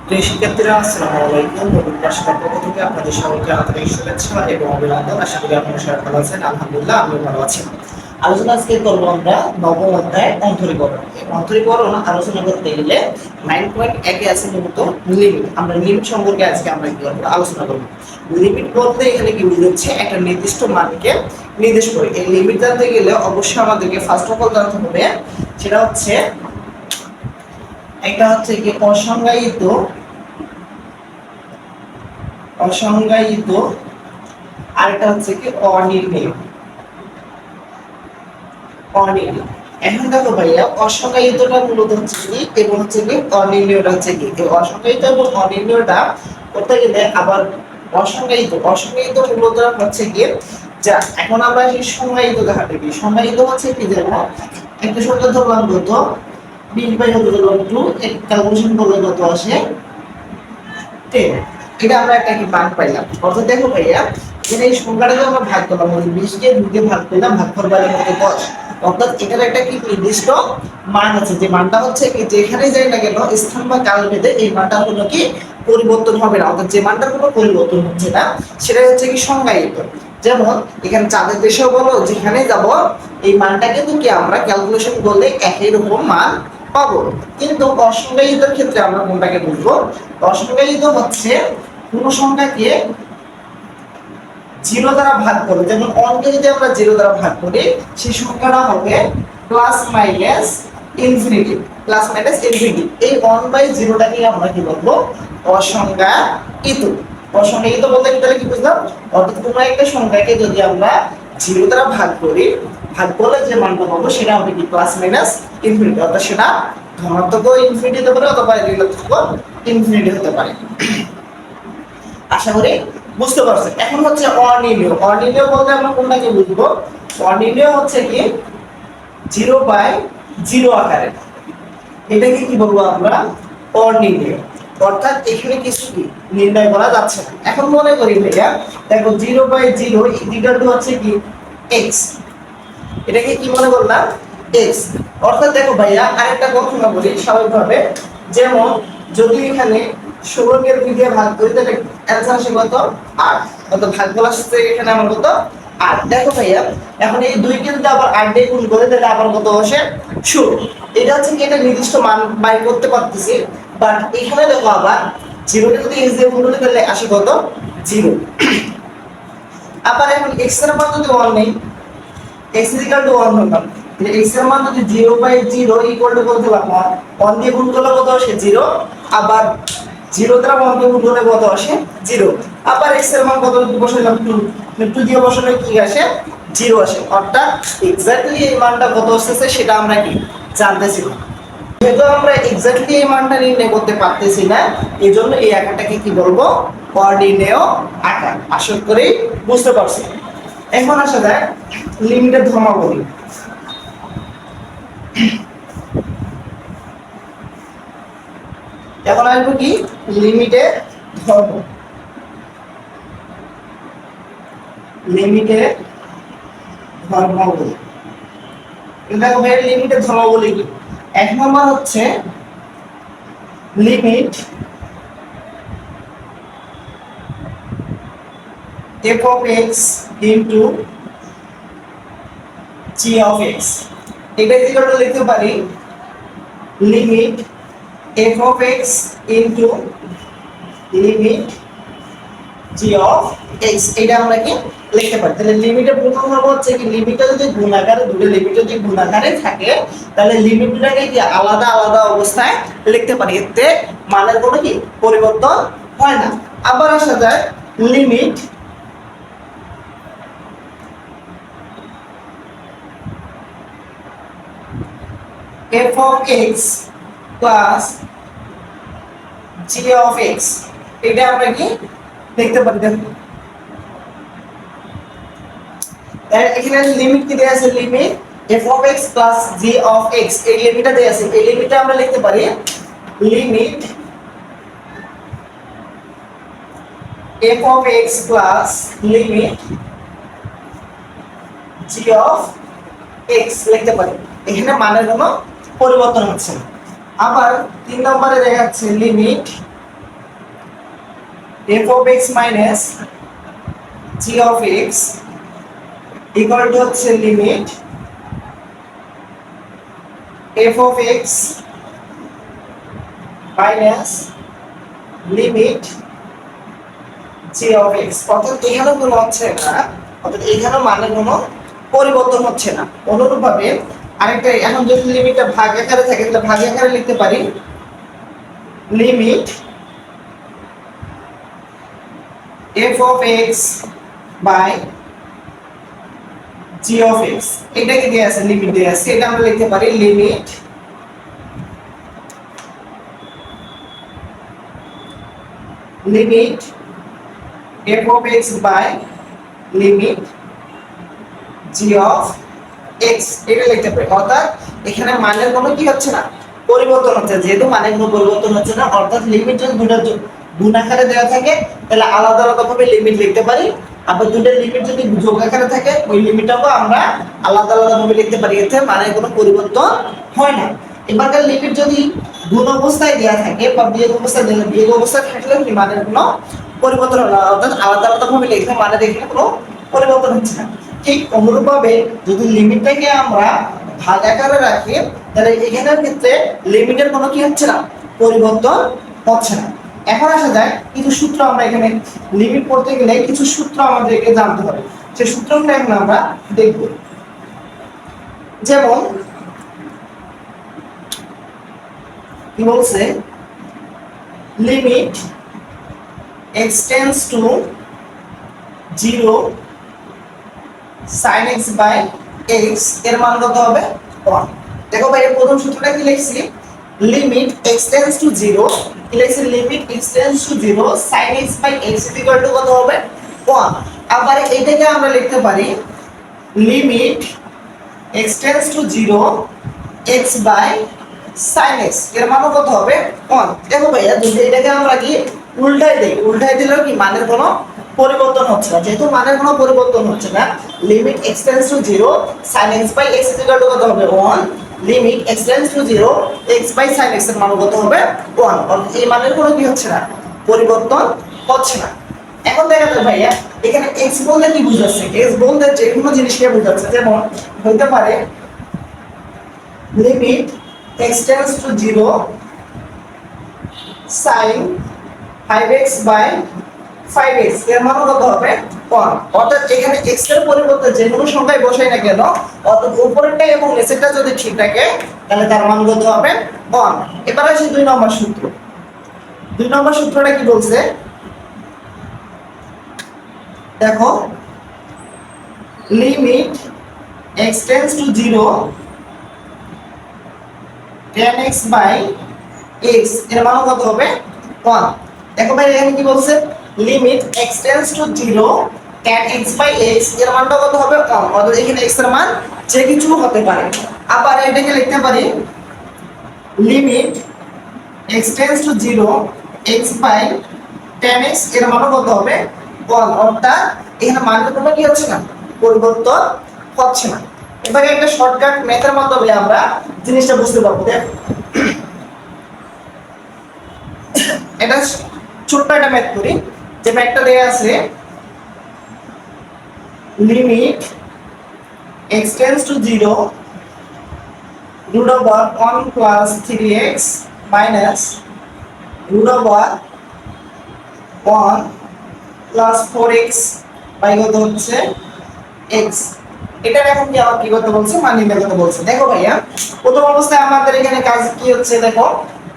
প্রিয় শিক্ষার্থীরা, আসসালামু আলাইকুম। নতুন ক্লাসের পক্ষ থেকে আপনাদের সকলকে আন্তরিক শুভেচ্ছা এবং অভিনন্দন। আশা করি আপনারা সবাই ভালো আছেন। আলহামদুলিল্লাহ, আমিও ভালো আছি। আলোচনা আজকে করব আমরা নবম অধ্যায় অন্তরীকরণ। অন্তরীকরণ আলোচনা করতে গেলে 9.1 এ আছে মূলত লিমিট। আমরা লিমিট সম্পর্কে আজকে আমরা কি করব, আলোচনা করব। লিমিট বলতে এখানে কি বোঝাচ্ছে, একটা নির্দিষ্ট মানকে নির্দেশ করে। এই লিমিট জানতে গেলে অবশ্যই আমাদেরকে ফার্স্ট অফ অল জানতে হবে, সেটা হচ্ছে একটা হচ্ছে কি অসংজ্ঞায়িত অসংজ্ঞায়িত আর একটা হচ্ছে কি অনির্ণেয়। এখন দেখো ভাইয়া, অসংজ্ঞায়িতটা মূলত হচ্ছে কি এবং হচ্ছে কি অনির্ণেয়টা হচ্ছে কি। এই অসংজ্ঞায়িত এবং অনির্ণেয়টা করতে গেলে আবার অসংজ্ঞায়িত মূলত হচ্ছে কি, যা এখন আমরা সেই সংজ্ঞায়িত দেখাতে কি, সংজ্ঞায়িত হচ্ছে কি, যেমন একটা সংখ্যা ধরলাম কত 20/2 ধরলাম 2, ক্যালকুলেশন করলে কত আসে 10। এটা আমরা একটা কি মান পাইলাম। অর্থাৎ দেখো ভাইয়া, এখানে এই সংখ্যাটাকে আমরা ভাগ করলাম, মানে 20 কে 2 দিয়ে ভাগ করলাম, ভাগফল বাইরে কত 10। অর্থাৎ এটার একটা কি নির্দিষ্ট মান আছে, যে মানটা হচ্ছে কি যেখানে যাই না কেন স্থান বা কাল ভেদে এই মানটা কোনো কি পরিবর্তন হবে না। অর্থাৎ যে মানটার কোনো পরিবর্তন হচ্ছে না সেটাই হচ্ছে কি সংজ্ঞায়িত। যেমন এখানে চাঁদের দেশেও বলো যেখানে যাব এই মানটা কিন্তু কি আমরা ক্যালকুলেশন করলে একই রকম মান পাবো। কিন্তু অসংজ্ঞায়িতের ক্ষেত্রে আমরা কোনটাকে বুঝবো? অসংজ্ঞায়িত হচ্ছে কোন সংখ্যাকে 0 দ্বারা ভাগ করে, যেমন অঙ্কে যদি আমরা 0 দ্বারা ভাগ করি সেই সংখ্যাটা হবে প্লাস মাইনাস ইনফিনিটি। এই 1/0টাকে আমরা কি বলবো? অসংজ্ঞায়িত। অসংজ্ঞায়িত বলতে কি, তাহলে কি বুঝলাম? অর্থাৎ কোনো একটা সংখ্যাকে যদি আমরা 0 দ্বারা ভাগ করি, ভাগ করলে যে মানটা পাবো সেটা হবে কি প্লাস মাইনাস ইনফিনিটি। অর্থাৎ সেটা ধনাত্মক ইনফিনিটি হতে পারে অথবা ঋণাত্মক ইনফিনিটি হতে পারে। আশা করি বুঝতে পারছেন। এখন হচ্ছে অনির্ণেয়। অনির্ণেয় বলতে আমরা কোনটাকে বুঝবো? অনির্ণেয় হচ্ছে কি 0/0 আকারে। এটাকে কি বলবো আমরা? অনির্ণেয়। অর্থাৎ এখানে কিছু কি নির্ণয় করা যাচ্ছে না। এখন মনে করি ভাইয়া, দেখো 0/0 ইকুয়াল টু হচ্ছে কি x। এটাকে কি মনে করলাম? x। অর্থাৎ দেখো ভাইয়া, আরেকটা ঘটনা বলি স্বাভাবিকভাবে, যেমন যদি এখানে 16 কে 2 দিয়ে ভাগ করি তাহলে অ্যানসার আসে কত? 8। অর্থাৎ ভাগফল আসছে এখানে আমার কত? 8। দেখো ভাইয়া, এখন এই 2 কে যদি আবার 8 দিয়ে গুণ করে তাহলে আবার কত আসে? 16। এটা হচ্ছে কি একটা নির্দিষ্ট মান বাইর করতে পারতেছি, বাট এখানে দেখো আবার 0 কে যদি x দিয়ে গুণ করি তাহলে আসে কত? 0। আবার এখন x এর মান যদি 1 নেই, x is equal to 1 হলাম, তাহলে x এর মান যদি 0/0 ইকুয়াল টু কত হলাম? 1 দিয়ে গুণ করলে কত আসে? 0। আবার 0 দ্বারা 1 দিয়ে গুণ করলে কত আসে? 0। আবার x এর মান কত বসাইলাম? 2, 2 দিয়ে বসালে কি আসে? 0 আসে। অর্থাৎ এক্স্যাক্টলি এই মানটা কত আসছে সেটা আমরা কি জানতেছি না। যেহেতু আমরা এক্স্যাক্টলি এই মানটা নির্ণয় করতে পারতেছি না, এজন্য এই আকারটাকে কি বলবো? অনির্ণেয় আকার। আশা করি বুঝতে পারছি। এখন আসা যায় লিমিটের ধর্মাবলী। এখন আসবো কি লিমিটের ধর্ম। লিমিটের ধর্মাবলী, দেখো ভাই লিমিটের ধর্মাবলী কি? এক নম্বর হচ্ছে limit f of x into g of x। এটা ইকুয়াল টু লিখতে পারি limit f of x into limit g of x। এটা আমরা কি লিখতে পারি? তাহলে লিমিটের প্রথম ধর্ম হচ্ছে কি, লিমিটটা যদি গুণাকারে, দুটো লিমিট যদি গুণাকারে থাকে তাহলে লিমিটটাকে কি আলাদা আলাদা অবস্থায় লিখতে পারি, এতে মানের কোনো কি পরিবর্তন হয় না। আবার আসা যায় limit f of x plus g of x। এটা আমরা কি দেখতে পারি? দেখো এখানে লিমিট কি দেয়া আছে? Limit f of x plus g of x। এই লিমিটটা দেয়া আছে, এই লিমিটটা আমরা লিখতে পারি limit f of x plus limit g of x লিখতে পারি। এখানে মানের কোনো পরিবর্তন হচ্ছে না। আবার 3 নম্বরে দেখা যাচ্ছে limit f of x minus g of x equal to হচ্ছে limit f of x minus limit g of x। অর্থাৎ এখানে কোনো হচ্ছে না, অর্থাৎ এখানে মানে কোনো পরিবর্তন হচ্ছে না। অনুরূপভাবে আরেকটা, এখন যদি লিমিটটা ভাগ আকারে থাকে তাহলে ভাগ আকারে লিখতে পারি limit f of x by g of x। এটা কি দেয়া আছে, লিমিট দেয়া আছে, এটা আমরা লিখতে পারি limit limit f of x by limit g of x। এটা লিখতে পারি। অর্থাৎ এখানে মানের কোনো কি হচ্ছে না, পরিবর্তন হচ্ছে। যেহেতু মানের কোনো পরিবর্তন হচ্ছে না, অর্থাৎ লিমিট যদি দুটো গুণ আকারে দেওয়া থাকে তাহলে আলাদা আলাদা ভাবে লিমিট লিখতে পারি। আবার দুটো লিমিট যদি যোগ আকারে থাকে ওই লিমিটটাও আমরা আলাদা আলাদা ভাবে লিখতে পারি। এতে মানের কোনো পরিবর্তন হয় না। এবারকার লিমিট যদি গুণ অবস্থায় দেওয়া থাকে বা বিয়োগ অবস্থায় দেওয়া, বিয়োগ অবস্থায় থাকলে কি মানের কোনো পরিবর্তন হবে না। অর্থাৎ আলাদা আলাদা ভাবে লিখলে মানের এখানে কোনো পরিবর্তন হচ্ছে না। ঠিক অনুরূপভাবে যদি লিমিটটাকে আমরা ভাগ আকারে রাখি তাহলে এখানের ক্ষেত্রে লিমিটের কোনো কি হচ্ছে না, পরিবর্তন হচ্ছে না। এখন আসা যায় কিছু সূত্র, আমরা এখানে লিমিট পড়তে গেলে কিছু সূত্র আমাদেরকে জানতে হবে। সেই সূত্রগুলো এখন আমরা দেখব। যেমন কি বলছে, limit x tends to 0 sin x by x এর মান কত হবে 1। দেখো ভাই, প্রথম সূত্রটা কি লিখছি, লিমিট x টেন্ডস টু 0, কি লিখছি, limit x tends to 0 sin x by x equal to কত হবে 1। আবার এটাকে আমরা লিখতে পারি limit x tends to 0 x by sin x এর মান কত হবে 1। দেখো ভাইয়া, যদি এটাকে আমরা কি উল্টাই দেই, উল্টাই দিলেও কি মানের কোনো পরিবর্তন হচ্ছে না। যেহেতু মানের কোনো পরিবর্তন হচ্ছে না, limit x tends to 0 sin x by x equal to কত হবে 1। Limit x tends to 0 x by sin x এর মান কত হবে 1। অর্থাৎ এই মানের কোনো কি হচ্ছে না, পরিবর্তন হচ্ছে না। এখন দেখা যায় ভাইয়া, এখানে x বলতে কি বোঝাচ্ছে, x বলতে যে কোনো জিনিসকে বোঝাচ্ছে। যেমন হতে পারে limit x tends to 0 sin 5x by 5x এর মান কত হবে 1। অর্থাৎ এখানে x এর পরিবর্তে যে কোনো সংখ্যায় বসাই না কেন, অর্থাৎ উপরেরটা এবং নিচেরটা যদি ঠিক থাকে তাহলে তার মান কত হবে 1। এবার আসি 2 নম্বর সূত্র। 2 নম্বর সূত্রটা কি বলছে দেখো, limit x tends to 0 tan x by x এর মান কত হবে 1। দেখো ভাই, এখানে কি বলছে, limit x tends to 0 tan x by x এর মানটা কত হবে 1। অর্থাৎ এখানে x এর মান যে কিছু হতে পারে। আবার এটাকে লিখতে পারি limit x tends to 0 x by tan x এর মান কত হবে 1। অর্থাৎ এখানে মানের কোনো কি হচ্ছে না, পরিবর্তন হচ্ছে না। এবারে একটা শর্টকাট মেথডের মাধ্যমে আমরা জিনিসটা বুঝতে পারবো। দেখো, এটা ছোট্ট একটা ম্যাথ করি। যে ম্যাথটা দেয়া আছে limit x tends to 0 root over 1 plus 3x minus root over 1 plus 4x by কত হচ্ছে x। এটা এখন কি আবার কি করতে বলছে, মান নির্ণয় করতে বলছে। দেখো ভাইয়া, প্রথম অবস্থায় আমাদের এখানে কাজ কি হচ্ছে, দেখো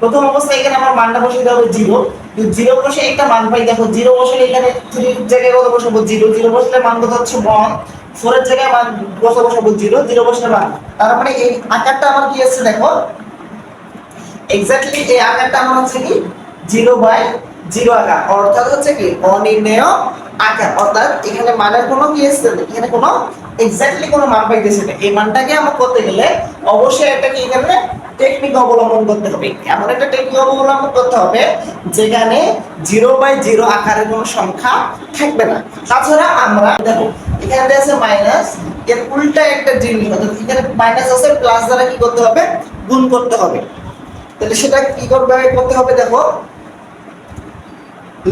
প্রথম অবস্থায় এখানে আমার মানটা বসাতে হবে 0। তো 0 বসে একটা মান পাই। দেখো 0 বসলে এখানে 3 এর জায়গায় কত বসাবো 0, 0 বসলে মান কত হচ্ছে 1, 4 এর জায়গায় মান বসাবো 0, 0 বসলে মান। তার মানে এই আকারটা আমার কি আছে, দেখো এক্স্যাক্টলি এই আকারটা আমার হচ্ছে কি 0/0 আকার। অর্থাৎ হচ্ছে কি অনির্ণেয় আকার। অর্থাৎ এখানে মানের কোনো কি আছে, এখানে কোনো এক্স্যাক্টলি কোনো মান পাইতেছে না। এই মানটাকে আমরা করতে গেলে অবশ্যই একটা কি এখানে টেকনিক অবলম্বন করতে হবে। এমন একটা টেকনিক অবলম্বন করতে হবে যেখানে 0/0 আকারের কোনো সংখ্যা থাকবে না। তাছাড়া আমরা দেখো এখানে আছে মাইনাস, এর উল্টা একটা জিনিস, অর্থাৎ এখানে মাইনাস আছে, প্লাস দ্বারা কি করতে হবে, গুণ করতে হবে। তাহলে সেটা কি করতে হবে, দেখো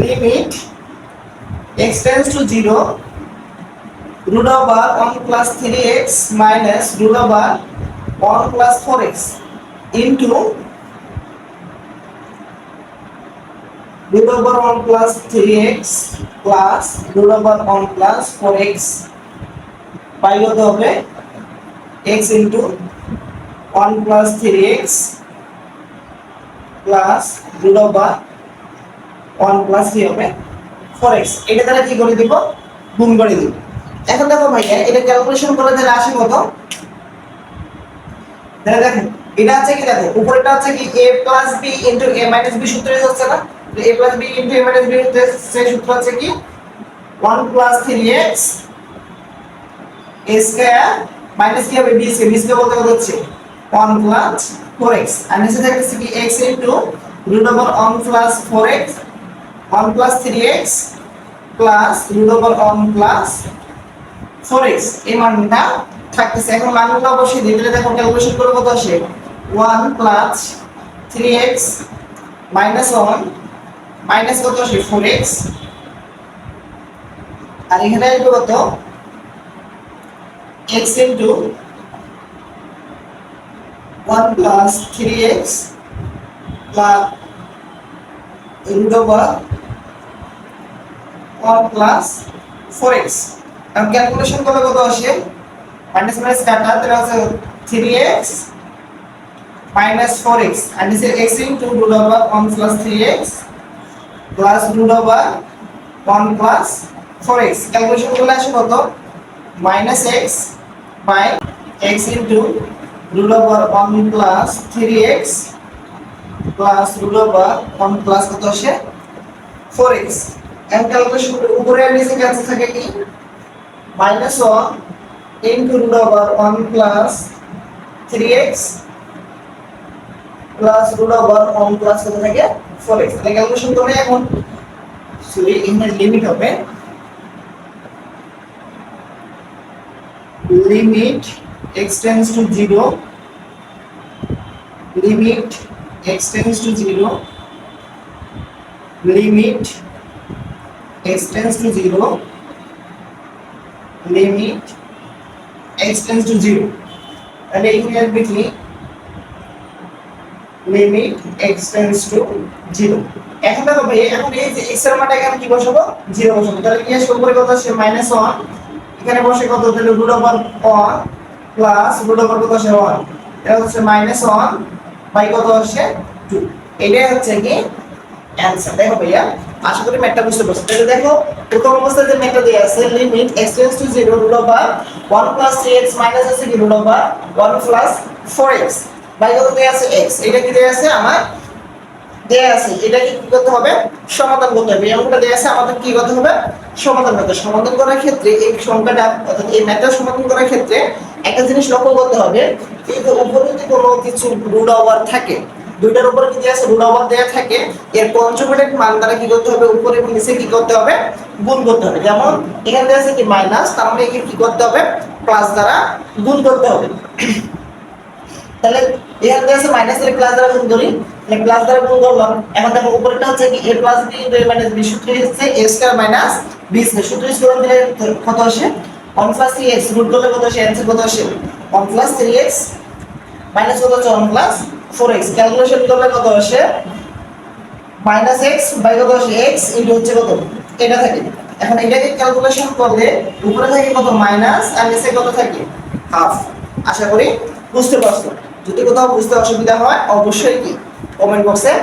limit x tends to 0 root over 1 plus 3x minus root over 1 plus 4x into root over 1 plus 3x plus root over 1 plus 4x পাই কত হবে x into 1 plus 3x plus root over 1 plus কি হবে 4x এটা দ্বারা কি করে দিব গুণ করে দিব। এখন দেখো ভাইয়া এটা ক্যালকুলেশন করলে তাহলে আসে কত, তাহলে দেখেন এটা আছে কি, দেখো উপরেটা আছে কি a plus b into a minus b সূত্রে হচ্ছে না, তো a plus b into a minus b সেই সূত্র আছে কি 1 plus 3x a square minus কি হবে b square বলতে কত হচ্ছে 1 plus 4x আর নিচে থাকছে কি x into root over 1 plus 4x 1 plus 3x plus root over 1 plus 4x এই মানটা থাকতেছে। এখন মানগুলো অবশ্যই দিলে দেখো ক্যালকুলেশন করে কত আসে 1 plus 3x minus 1 minus কত আসে 4x আর এখানে আসবে কত x into 1 plus 3x plus root over 1 plus 4x এখন ক্যালকুলেশন করলে কত আসে মাইনাস মাইনাস কাটা তাহলে আছে 3x minus 4x আর নিচে x into root over 1 plus 3x plus root over 1 plus 4x calculation করলে আসে কত minus x by x into root over 1 plus 3x plus root over 1 plus কত আসে 4x এন্ড ক্যালকুলেশন উপরে আর নিচে cancel থাকে কি minus 1 into root over 1 plus 3x plus root over 1 plus কত থাকে 4x তাহলে ক্যালকুলেশন করলে এখন সরি এখানে লিমিট হবে limit x tends to 0 limit x tends to 0 limit x tends to 0 limit x tends to 0 তাহলে এখানে আসবে কি limit x tends to 0 এখন দেখো ভাই এখন এই যে x এর মানটা এখানে কি বসাবো 0 বসাবো তাহলে কি আসবে উপরে কত আসে -1 এখানে বসে কত তাহলে root over 1 plus root over কত আসে 1 এটা হচ্ছে -1 বাই কত আসে 2 এটাই হচ্ছে কি অ্যানসার। দেখো ভাইয়া আশা করি ম্যাথটা বুঝতে পারছো। তাহলে দেখো প্রথম অবস্থায় যে ম্যাথটা দেয়া আছে limit x tends to 0 root over 1 plus 3x minus আছে কি root over 1 plus 4x by কত দেয়া আছে x এটা কি দেয়া আছে আমার দেয়া আছে এটাকে কি করতে হবে সমাধান করতে হবে। এমনটা দেয়া আছে আমাদের কি করতে হবে সমাধান করতে হবে। সমাধান করার ক্ষেত্রে এই সংখ্যাটা অর্থাৎ এই ম্যাথটা সমাধান করার ক্ষেত্রে একটা জিনিস লক্ষ্য করতে হবে এই যে উপরে যদি কোনো কিছু রুট ওভার থাকে দুইটার উপরে যদি আছে রুট ওভার দেয়া থাকে এর কনজুগেটেড মান দ্বারা কি করতে হবে উপরে এবং নিচে কি করতে হবে গুণ করতে হবে। যেমন এখানে দেয়া আছে কি মাইনাস তার মানে একে কি করতে হবে প্লাস দ্বারা গুণ করতে হবে। তাহলে এখানে দেয়া আছে মাইনাস এর প্লাস দ্বারা গুণ করি তাহলে প্লাস দ্বারা গুণ করলাম। এখন দেখো উপরেটা হচ্ছে কি a plus b into a minus b সূত্র হচ্ছে a square minus b square সূত্র ইউজ করে দিলে কত আসে 1 প্লাস 3x রুট করলে কত আসে অ্যানসার কত আসে 1 প্লাস 3x মাইনাস কত আসে 1 প্লাস 4x ক্যালকুলেশন করলে কত আসে মাইনাস x বাই কত আসে x ইনটু হচ্ছে কত এটা থাকে। এখন এটাকে ক্যালকুলেশন করলে উপরে থাকে কত মাইনাস আর নিচে কত থাকে হাফ। আশা করি বুঝতে পারছো। যদি কোথাও বুঝতে অসুবিধা হয় অবশ্যই কি কমেন্ট বক্সে